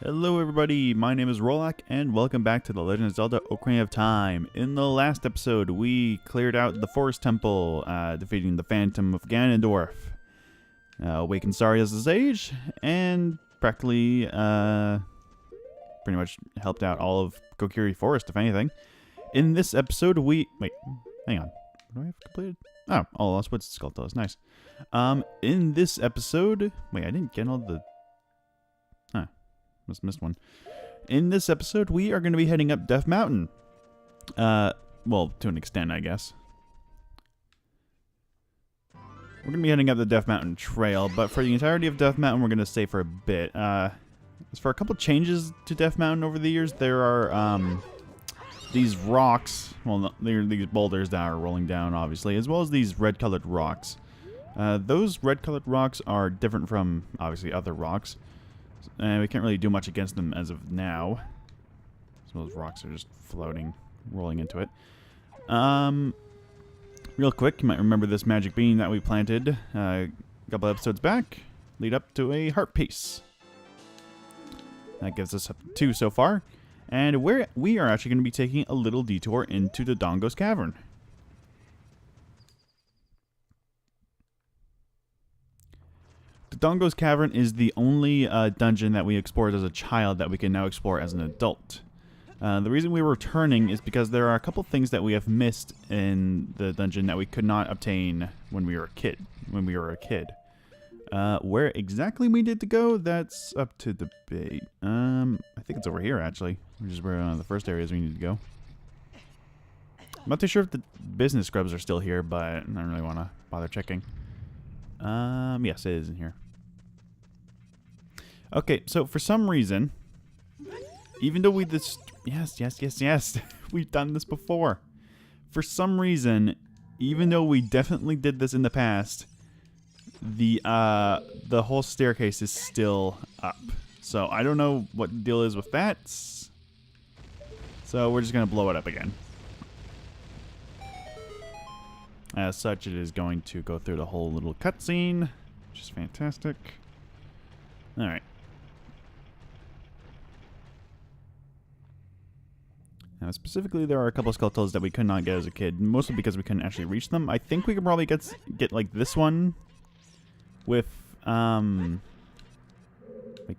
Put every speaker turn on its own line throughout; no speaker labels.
Hello everybody, my name is Rolak and welcome back to The Legend of Zelda Ocarina of Time. In the last episode, we cleared out the Forest Temple, defeating the Phantom of Ganondorf, awakened Sari as the Sage, and practically pretty much helped out all of Kokiri Forest, if anything. In this episode, wait, hang on. What do I have completed? Oh, all Lost Woods Skulltulas, nice. In this episode, wait, I didn't get all the... Missed one. In this episode, we are going to be heading up Death Mountain. Well, to an extent, I guess. We're going to be heading up the Death Mountain Trail, but for the entirety of Death Mountain, we're going to stay for a bit. As for a couple changes to Death Mountain over the years, there are these rocks. Well, they're these boulders that are rolling down, obviously, as well as these red-colored rocks. Those red-colored rocks are different from, obviously, other rocks. And we can't really do much against them as of now. So those rocks are just floating, rolling into it. Real quick, you might remember this magic bean that we planted a couple episodes back. Lead up to a heart piece. That gives us 2 so far. And we are actually going to be taking a little detour into the Dongo's Cavern. Dongo's Cavern is the only dungeon that we explored as a child that we can now explore as an adult. The reason we were returning is because there are a couple things that we have missed in the dungeon that we could not obtain when we were a kid. Where exactly we need to go, that's up to debate. I think it's over here, actually, which is where the first areas we need to go. I'm not too sure if the business scrubs are still here, but I don't really want to bother checking. Yes, it is in here. Okay, so for some reason, even though yes, we've done this before. For some reason, even though we definitely did this in the past, the whole staircase is still up. So I don't know what the deal is with that. So we're just gonna blow it up again. As such, it is going to go through the whole little cutscene, which is fantastic. Alright. Now, specifically, there are a couple of Skulltulas that we could not get as a kid, mostly because we couldn't actually reach them. I think we could probably get like, this one with, wait, can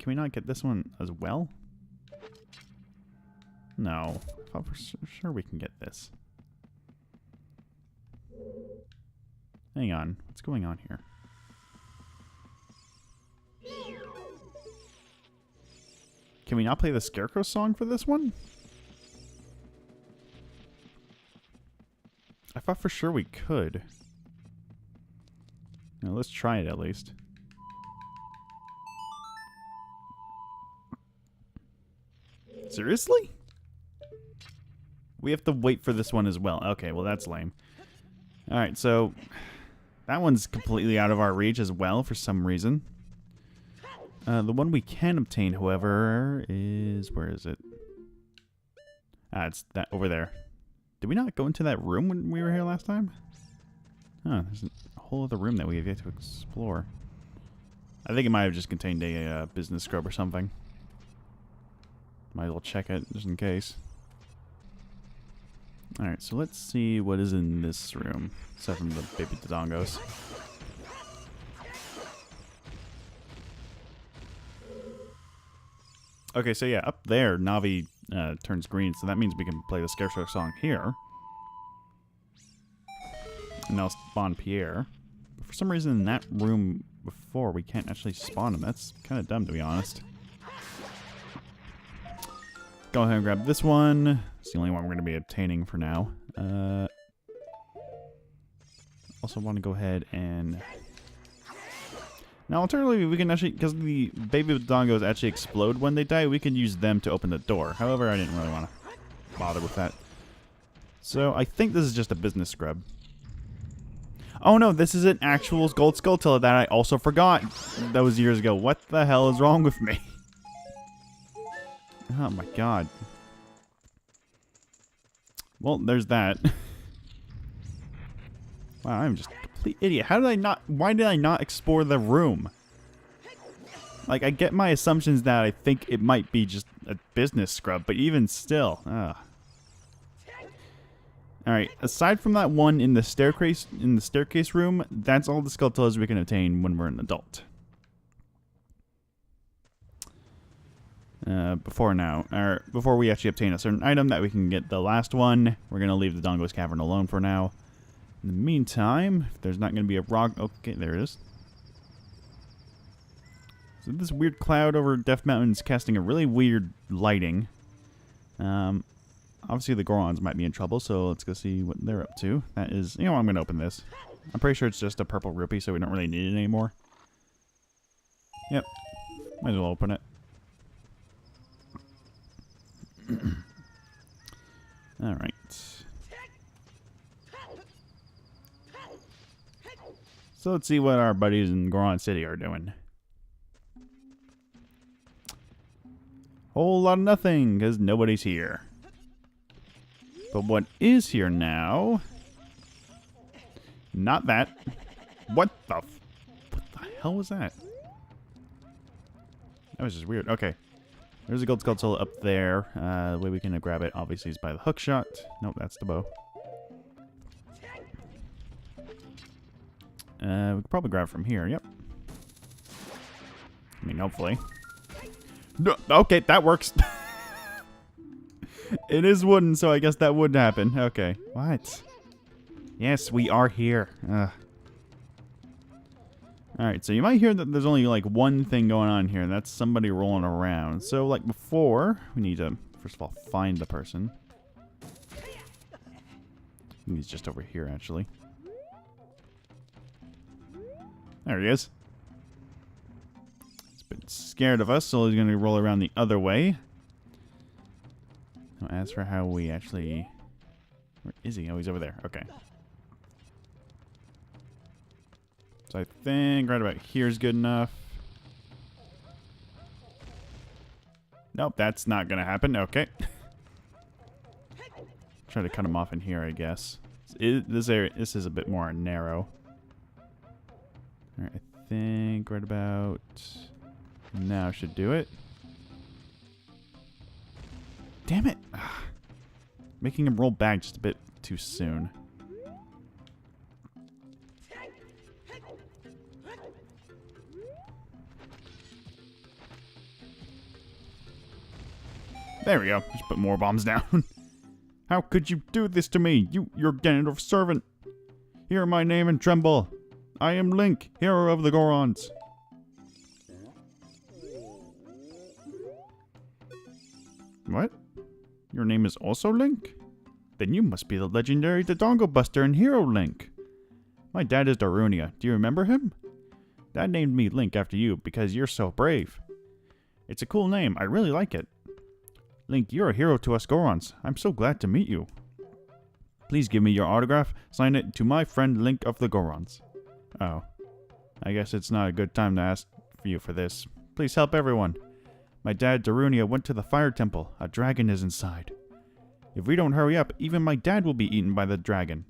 we not get this one as well? No. I thought for sure we can get this. Hang on. What's going on here? Can we not play the Scarecrow song for this one? I thought for sure we could. Now let's try it at least. Seriously? We have to wait for this one as well. Okay, well that's lame. Alright, so that one's completely out of our reach as well for some reason. The one we can obtain, however, is... Where is it? Ah, it's that over there. Did we not go into that room when we were here last time? Huh, there's a whole other room that we have yet to explore. I think it might have just contained a business scrub or something. Might as well check it, just in case. Alright, so let's see what is in this room, aside from the baby Dodongos. Okay, so yeah, up there, Navi turns green, so that means we can play the Scarecrow song here. And now spawn Pierre. But for some reason in that room before, we can't actually spawn him. That's kind of dumb, to be honest. Go ahead and grab this one. It's the only one we're going to be obtaining for now. Also want to go ahead and... Now, alternatively, we can actually... Because the baby Dongos actually explode when they die, we can use them to open the door. However, I didn't really want to bother with that. So, I think this is just a business scrub. Oh no, this is an actual gold Skulltula that I also forgot. That was years ago. What the hell is wrong with me? Oh my god. Well, there's that. Wow, I'm just a complete idiot. How did I not... Why did I not explore the room? Like, I get my assumptions that I think it might be just a business scrub, but even still. Ugh. Alright, aside from that one in the staircase room, that's all the Skulltulas we can obtain when we're an adult. Before we actually obtain a certain item that we can get the last one, we're going to leave the Dongo's Cavern alone for now. In the meantime, if there's not going to be a rock... Okay, there it is. So this weird cloud over Death Mountain is casting a really weird lighting. Obviously the Gorons might be in trouble, so let's go see what they're up to. That is... You know what, I'm going to open this. I'm pretty sure it's just a purple rupee, so we don't really need it anymore. Yep. Might as well open it. Alright. So let's see what our buddies in Goron City are doing. Whole lot of nothing, because nobody's here. But what is here now... Not that. What the hell was that? That was just weird. Okay. There's a gold Skulltula up there. The way we can grab it, obviously, is by the hook shot. Nope, that's the bow. We could probably grab from here. Yep. I mean, hopefully. No, okay, that works. It is wooden, so I guess that would happen. Okay. What? Yes, we are here. Alright, so you might hear that there's only like one thing going on here, and that's somebody rolling around. So like before, we need to, first of all, find the person. He's just over here, actually. There he is. He's a bit scared of us, so he's going to roll around the other way. Now, as for how we actually... Where is he? Oh, he's over there. Okay. So I think right about here is good enough. Nope, that's not going to happen. Okay. Try to cut him off in here, I guess. This is a bit more narrow. Alright, I think right about now should do it. Damn it! Making him roll back just a bit too soon. There we go. Just put more bombs down. How could you do this to me? You're Ganondorf's servant. Hear my name and tremble. I am Link, hero of the Gorons. What? Your name is also Link? Then you must be the legendary Dodongo Buster and Hero Link. My dad is Darunia. Do you remember him? Dad named me Link after you because you're so brave. It's a cool name. I really like it. Link, you're a hero to us Gorons. I'm so glad to meet you. Please give me your autograph. Sign it to my friend Link of the Gorons. Oh. I guess it's not a good time to ask for you for this. Please help everyone. My dad, Darunia, went to the fire temple. A dragon is inside. If we don't hurry up, even my dad will be eaten by the dragon.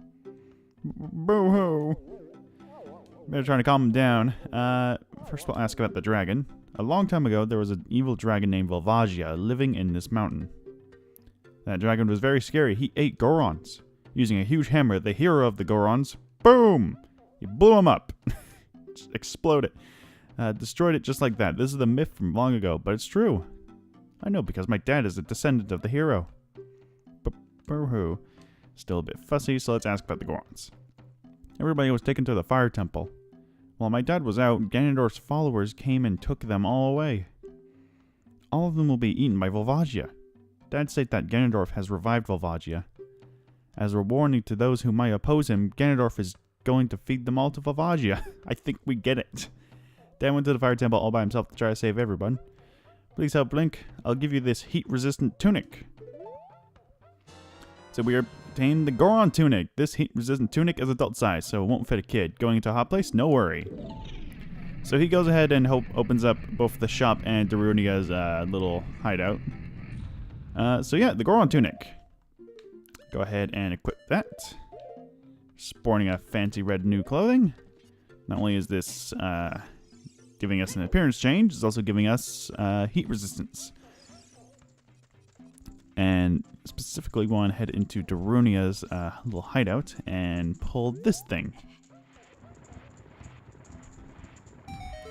Boo-hoo. Better try to calm him down. First we'll ask about the dragon. A long time ago, there was an evil dragon named Volvagia living in this mountain. That dragon was very scary. He ate Gorons. Using a huge hammer, the hero of the Gorons, boom! He blew him up. Just exploded. Destroyed it just like that. This is the myth from long ago, but it's true. I know because my dad is a descendant of the hero. Boo-hoo. Still a bit fussy, so let's ask about the Gorons. Everybody was taken to the fire temple. While my dad was out, Ganondorf's followers came and took them all away. All of them will be eaten by Volvagia. Dad said that Ganondorf has revived Volvagia. As a warning to those who might oppose him, Ganondorf is going to feed them all to Volvagia. I think we get it. Dad went to the fire temple all by himself to try to save everyone. Please help Link. I'll give you this heat-resistant tunic. So we obtained the Goron tunic. This heat-resistant tunic is adult size, so it won't fit a kid. Going into a hot place? No worry. So he goes ahead and opens up both the shop and Darunia's little hideout. So yeah, the Goron tunic. Go ahead and equip that. Sporting a fancy red new clothing. Not only is this giving us an appearance change. It's also giving us heat resistance. And specifically, we want to head into Darunia's little hideout and pull this thing.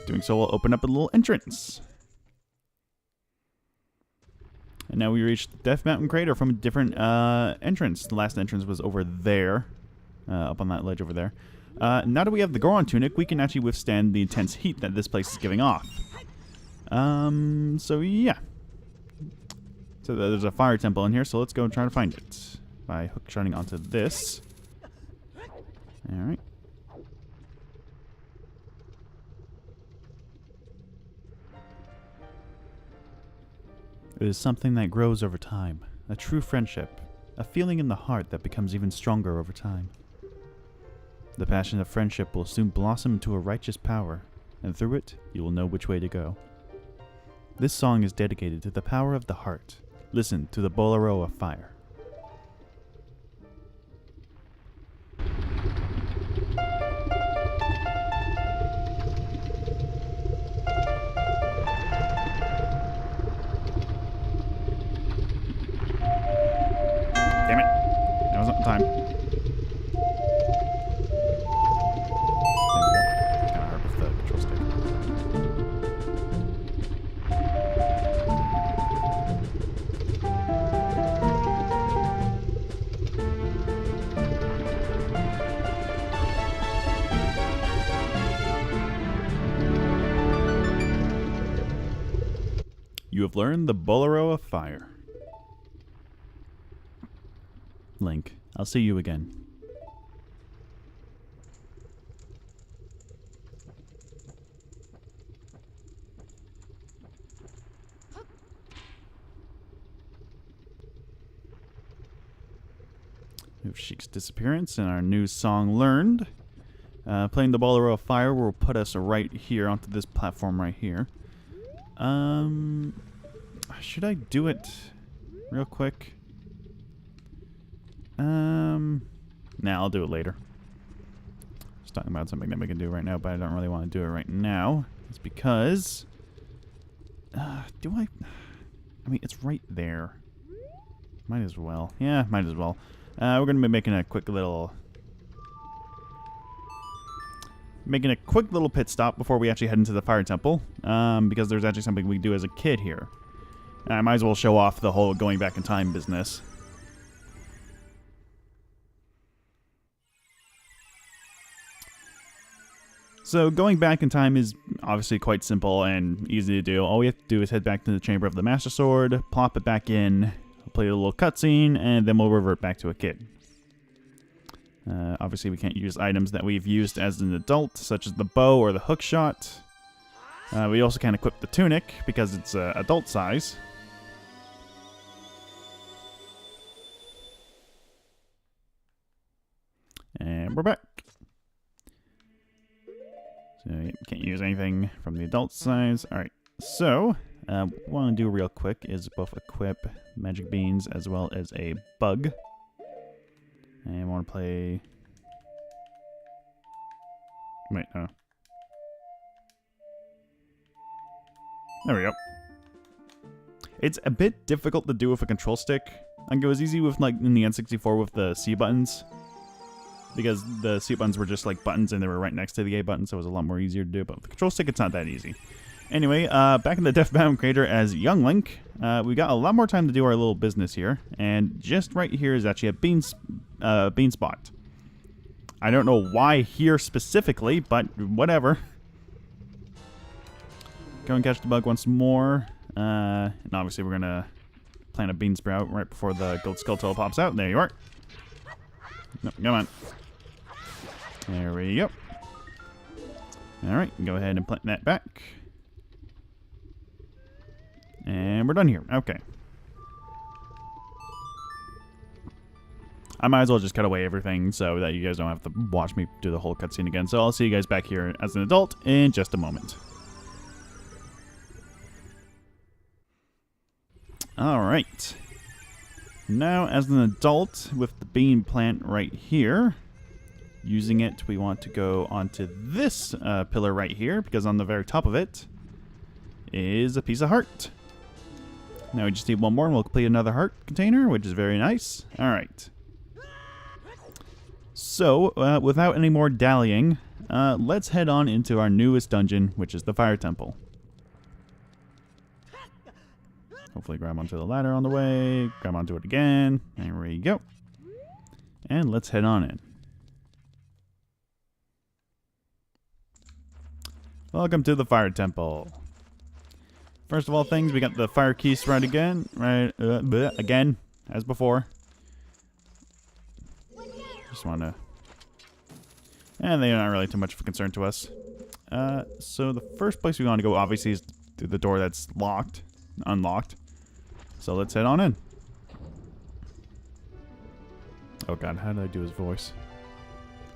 Doing so will open up a little entrance. And now we reached Death Mountain Crater from a different entrance. The last entrance was over there, up on that ledge over there. Now that we have the Goron Tunic, we can actually withstand the intense heat that this place is giving off. So yeah. So there's a fire temple in here, so let's go and try to find it. By hook shotting onto this. Alright. It is something that grows over time. A true friendship. A feeling in the heart that becomes even stronger over time. The passion of friendship will soon blossom into a righteous power, and through it, you will know which way to go. This song is dedicated to the power of the heart. Listen to the Bolero of Fire. Damn it. That wasn't time. There we go. Kind of hard with the control stick. You have learned the Bolero of Fire. Link, I'll see you again. We have Sheik's disappearance and our new song learned. Playing the Bolero of Fire will put us right here onto this platform right here. Should I do it real quick? Nah, I'll do it later. Just talking about something that we can do right now, but I don't really want to do it right now. It's because... do I... I mean, it's right there. Might as well. Yeah, might as well. We're going to be making a quick little... pit stop before we actually head into the fire temple. Because there's actually something we can do as a kid here. And I might as well show off the whole going back in time business. So going back in time is obviously quite simple and easy to do. All we have to do is head back to the Chamber of the Master Sword, plop it back in, play a little cutscene, and then we'll revert back to a kid. Obviously we can't use items that we've used as an adult, such as the bow or the hook shot. We also can't equip the tunic because it's adult size. And we're back. So you can't use anything from the adult size. Alright, so what I want to do real quick is both equip magic beans as well as a bug. And I want to play... Wait, no. There we go. It's a bit difficult to do with a control stick. I think it was easy with, like, in the N64 with the C buttons. Because the C buttons were just like buttons and they were right next to the A button, so it was a lot more easier to do. But with the control stick, it's not that easy. Anyway, back in the Death Mountain Crater as young Link, we got a lot more time to do our little business here. And just right here is actually a bean spot. I don't know why here specifically, but whatever. Go and catch the bug once more. And obviously we're going to plant a bean sprout right before the gold skull toe pops out. There you are. No, come on. There we go. Alright, go ahead and plant that back. And we're done here. Okay. I might as well just cut away everything so that you guys don't have to watch me do the whole cutscene again. So I'll see you guys back here as an adult in just a moment. Alright. Now, as an adult, with the bean plant right here, using it, we want to go onto this pillar right here, because on the very top of it is a piece of heart. Now we just need one more and we'll complete another heart container, which is very nice. Alright. So, without any more dallying, let's head on into our newest dungeon, which is the Fire Temple. Hopefully grab onto the ladder on the way, grab onto it again, there we go. And let's head on in. Welcome to the Fire Temple. First of all things, we got the fire keys right again, again, as before. Just want to... And they're not really too much of a concern to us. So the first place we want to go, obviously, is through the door that's unlocked. So let's head on in. Oh god, how did I do his voice?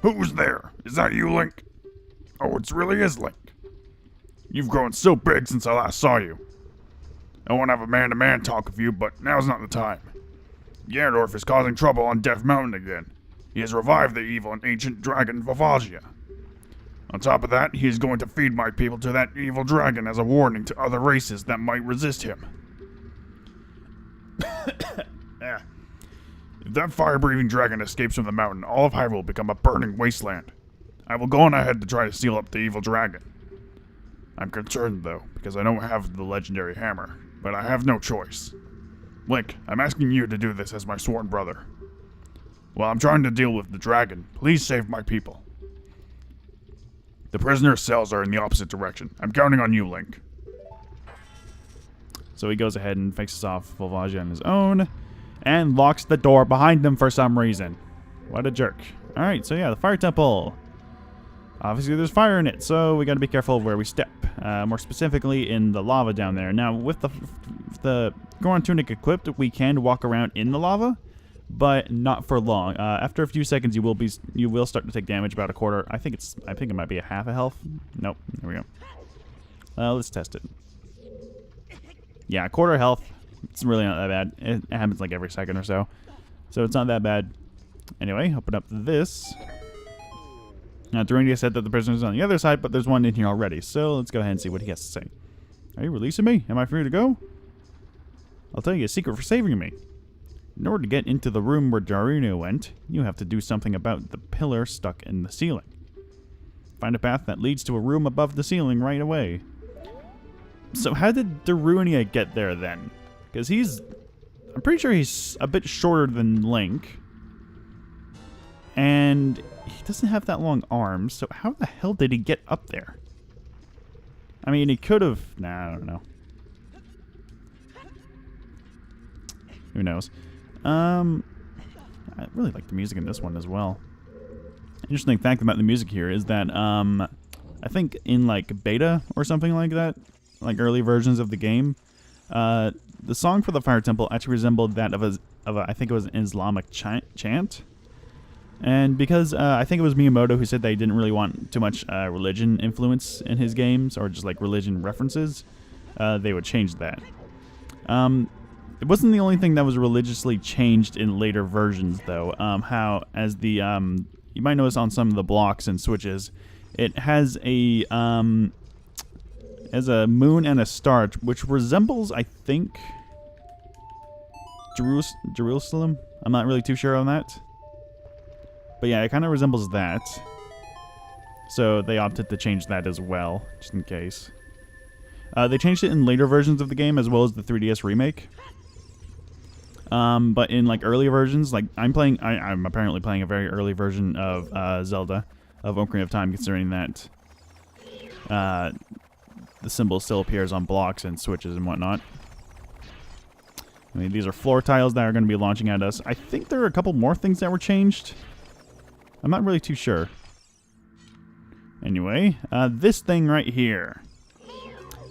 Who's there? Is that you, Link? Oh, it really is Link. You've grown so big since I last saw you. I want to have a man-to-man talk with you, but now's not the time. Ganondorf is causing trouble on Death Mountain again. He has revived the evil and ancient dragon Vavagia. On top of that, he is going to feed my people to that evil dragon as a warning to other races that might resist him. If that fire-breathing dragon escapes from the mountain, all of Hyrule will become a burning wasteland. I will go on ahead to try to seal up the evil dragon. I'm concerned, though, because I don't have the legendary hammer, but I have no choice. Link, I'm asking you to do this as my sworn brother. While I'm trying to deal with the dragon, please save my people. The prisoner's cells are in the opposite direction. I'm counting on you, Link.
So he goes ahead and faces off Volvagia on his own, and locks the door behind him for some reason. What a jerk. Alright, so yeah, the Fire Temple. Obviously there's fire in it, so we gotta be careful of where we step. More specifically in the lava down there. Now, with the Goron Tunic equipped, we can walk around in the lava, but not for long. After a few seconds, you will start to take damage, about a quarter. I think it might be a half a health. Nope. There we go. Let's test it. Yeah, a quarter health. It's really not that bad. It happens like every second or so, so it's not that bad. Anyway, open up this. Now, Durandia said that the prisoner's on the other side, but there's one in here already. So let's go ahead and see what he has to say. Are you releasing me? Am I free to go? I'll tell you a secret for saving me. In order to get into the room where Ocarina went, you have to do something about the pillar stuck in the ceiling. Find a path that leads to a room above the ceiling right away. So how did Ocarina get there then? Because I'm pretty sure he's a bit shorter than Link. And he doesn't have that long arms, so how the hell did he get up there? I mean, he could have... Nah, I don't know. Who knows? I really like the music in this one as well. Interesting fact about the music here is that, I think in, like, beta or something like that, like early versions of the game, the song for the Fire Temple actually resembled that of I think it was an Islamic chant. And because I think it was Miyamoto who said they didn't really want too much religion influence in his games, or just like religion references, they would change that. It wasn't the only thing that was religiously changed in later versions, though. How, as the you might notice on some of the blocks and switches, it has a moon and a star, which resembles, I think, Jerusalem. I'm not really too sure on that. But yeah, it kind of resembles that. So they opted to change that as well, just in case. They changed it in later versions of the game, as well as the 3DS remake. But in like earlier versions, like I'm apparently playing a very early version of Zelda, of Ocarina of Time, considering that the symbol still appears on blocks and switches and whatnot. I mean, these are floor tiles that are going to be launching at us. I think there are a couple more things that were changed. I'm not really too sure. Anyway, this thing right here.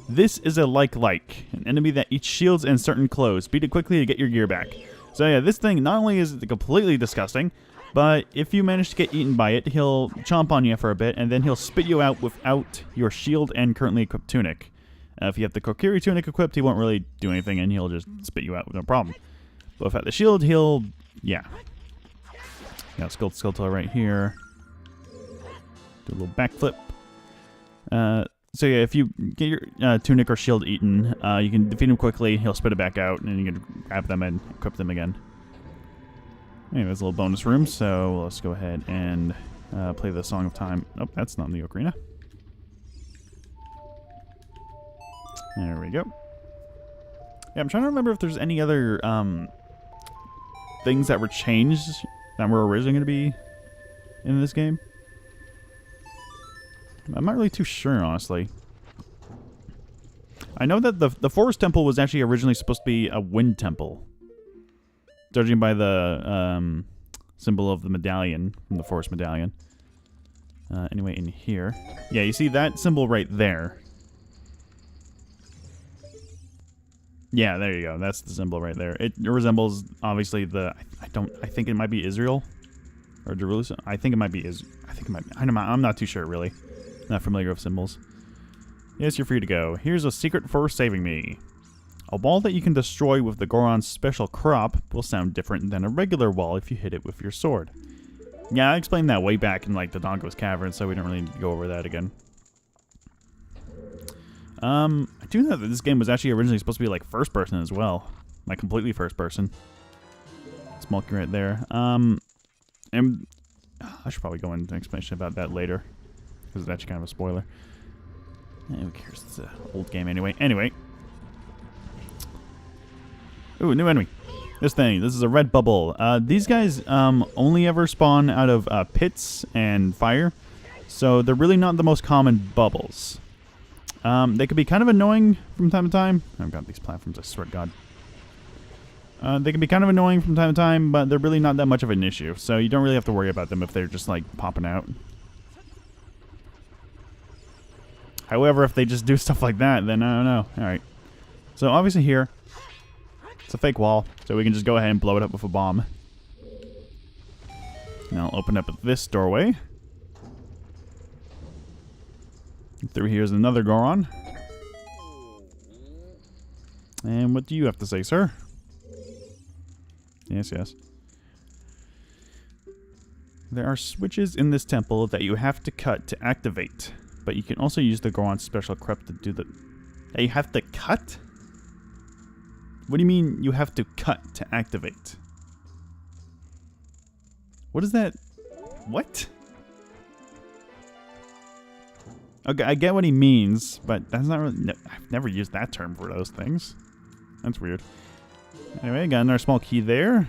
This is a like, an enemy that eats shields and certain clothes. Beat it quickly to get your gear back. So yeah, this thing, not only is it completely disgusting, but if you manage to get eaten by it, he'll chomp on you for a bit, and then he'll spit you out without your shield and currently equipped tunic. If you have the Kokiri tunic equipped, he won't really do anything, and he'll just spit you out with no problem. But without the shield, he'll... yeah. Got Skull right here. Do a little backflip. So yeah, if you get your tunic or shield eaten, you can defeat him quickly. He'll spit it back out, and then you can grab them and equip them again. Anyway, there's a little bonus room, so let's go ahead and play the Song of Time. Oh, that's not in the Ocarina. There we go. Yeah, I'm trying to remember if there's any other things that were changed that were originally going to be in this game. I'm not really too sure, honestly. I know that the Forest Temple was actually originally supposed to be a wind temple, judging by the symbol of the medallion, from the Forest Medallion. Anyway, in here. Yeah, you see that symbol right there. Yeah, there you go. That's the symbol right there. It resembles, obviously, the... I think it might be Israel. Or Jerusalem. I think it might be I'm not too sure, really. Not familiar with symbols. Yes, you're free to go. Here's a secret for saving me. A wall that you can destroy with the Goron's special crop will sound different than a regular wall if you hit it with your sword. Yeah, I explained that way back in, like, the Dongo's Cavern, so we don't really need to go over that again. I do know that this game was actually originally supposed to be, like, first person as well. Like, completely first person. Small key right there. And I should probably go into an explanation about that later, because it's actually kind of a spoiler. Who cares? It's an old game anyway. Anyway. Ooh, new enemy. This is a red bubble. These guys only ever spawn out of pits and fire, so they're really not the most common bubbles. They could be kind of annoying from time to time. I've got these platforms, I swear to God. They can be kind of annoying from time to time, but they're really not that much of an issue, so you don't really have to worry about them if they're just, like, popping out. However, if they just do stuff like that, then I don't know. Alright. So, obviously here, it's a fake wall, so we can just go ahead and blow it up with a bomb. Now I'll open up this doorway. Through here is another Goron. And what do you have to say, sir? Yes, yes. There are switches in this temple that you have to cut to activate, but you can also use the Goron's special crop to do the... That you have to cut? What do you mean you have to cut to activate? What is that? What? Okay, I get what he means, but that's not really... I've never used that term for those things. That's weird. Anyway, got another small key there.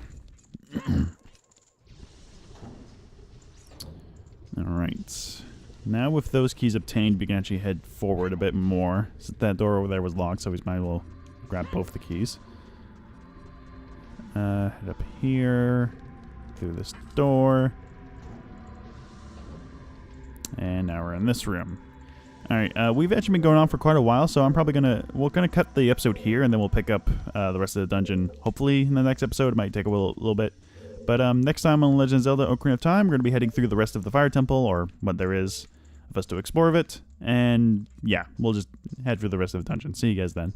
Alright. Now with those keys obtained, we can actually head forward a bit more. So that door over there was locked, so we might as well grab both the keys. Head up here. Through this door. And now we're in this room. Alright, we've actually been going on for quite a while, so we're gonna cut the episode here, and then we'll pick up the rest of the dungeon, hopefully, in the next episode. It might take a little bit. But next time on Legend of Zelda Ocarina of Time, we're gonna be heading through the rest of the Fire Temple, or what there is of us to explore of it. And, yeah, we'll just head through the rest of the dungeon. See you guys then.